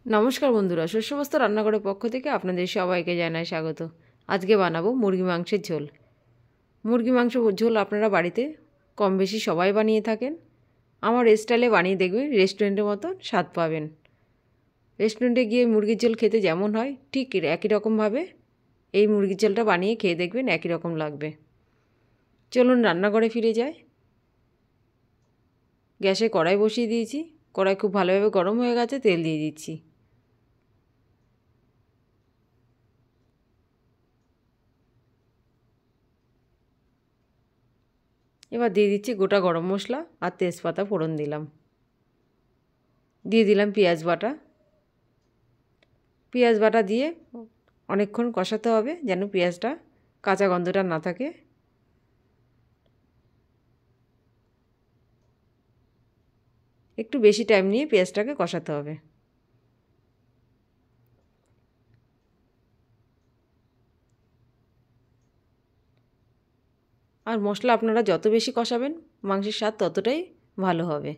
নমস্কার বন্ধুরা, শস্যবস্ত রান্নাঘরের পক্ষ থেকে আপনাদের সবাইকে জানাই স্বাগত। আজকে বানাবো মুরগি মাংসের ঝোল। মুরগি মাংস ঝোল আপনারা বাড়িতে কম বেশি সবাই বানিয়ে থাকেন। আমার স্টাইলে বানিয়ে দেখবেন রেস্টুরেন্টের মতো স্বাদ পাবেন। রেস্টুরেন্টে গিয়ে মুরগির ঝোল খেতে যেমন হয় ঠিক একই রকমভাবে এই মুরগির ঝোলটা বানিয়ে খেয়ে দেখবেন একই রকম লাগবে। চলুন রান্নাঘরে ফিরে যাই। গ্যাসে কড়াই বসিয়ে দিয়েছি। কড়াই খুব ভালোভাবে গরম হয়ে গেছে, তেল দিয়ে দিচ্ছি। এবার দিয়ে দিচ্ছি গোটা গরম মশলা আর তেজপাতা ফোড়ন দিলাম। দিয়ে দিলাম পেঁয়াজ বাটা। পেঁয়াজ বাটা দিয়ে অনেকক্ষণ কষাতে হবে যেন পেঁয়াজটা কাঁচা গন্ধটা না থাকে। একটু বেশি টাইম নিয়ে পেঁয়াজটাকে কষাতে হবে। আর মশলা আপনারা যত বেশি কষাবেন মাংসের স্বাদ ততটাই ভালো হবে।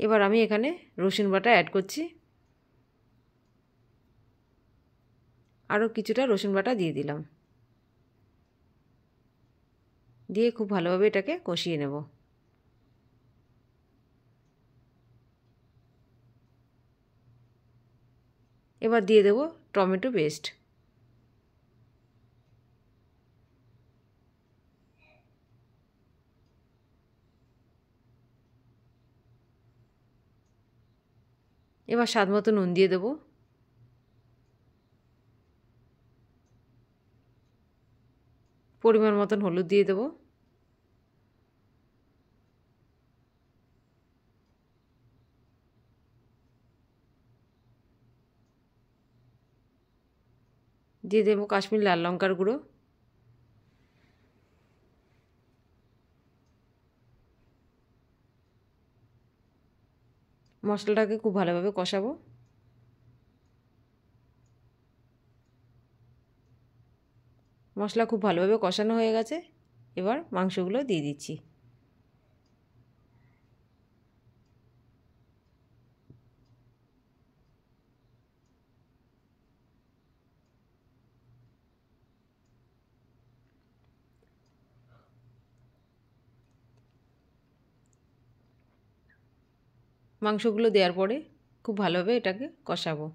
এবার আমি এখানে রসুন বাটা অ্যাড করছি। আরও কিছুটা রসুন বাটা দিয়ে দিলাম। দিয়ে খুব ভালোভাবে এটাকে কষিয়ে নেব। এবার দিয়ে দেব টমেটো পেস্ট। এবার স্বাদ মতো নুন দিয়ে দেবো। পরিমাণ মতন হলুদ দিয়ে দেবো। দিয়ে দেবো কাশ্মীর লাল লঙ্কার গুঁড়ো। মশলাটাকে খুব ভালোভাবে কষাবো। মশলা খুব ভালোভাবে কষানো হয়ে গেছে। এবার মাংসগুলো দিয়ে দিচ্ছি। মাংসগুলো দেওয়ার পরে খুব ভালোভাবে এটাকে কষাবো।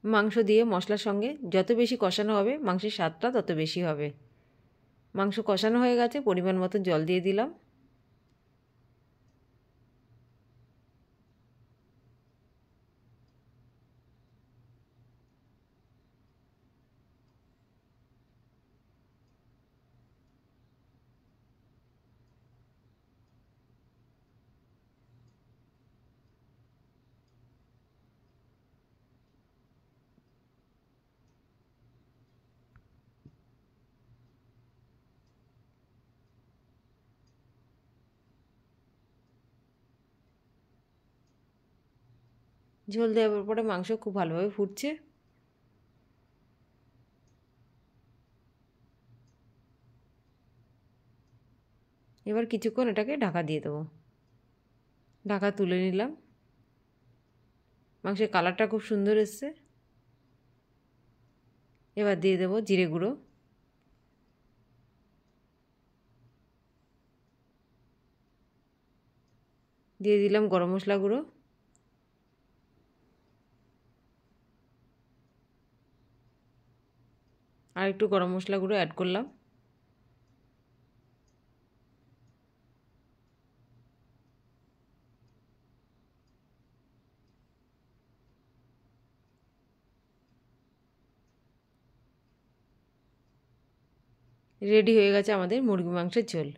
মাংস দিয়ে মশলার সঙ্গে যত বেশি কষানো হবে মাংসের স্বাদটা তত বেশি হবে। মাংস কষানো হয়ে গেছে, পরিমাণ মতো জল দিয়ে দিলাম। ঝোল দেওয়ার পরে মাংস খুব ভালোভাবে ফুটছে। এবার কিছুক্ষণ এটাকে ঢাকা দিয়ে দেবো। ঢাকা তুলে নিলাম। মাংসের কালারটা খুব সুন্দর এসছে। এবার দিয়ে দেবো জিরে গুঁড়ো। দিয়ে দিলাম গরম মশলা গুঁড়ো। আর একটু গরম মশলা গুঁড়ো অ্যাড করলাম। রেডি হয়ে গেছে আমাদের মুরগি মাংসের ঝোল।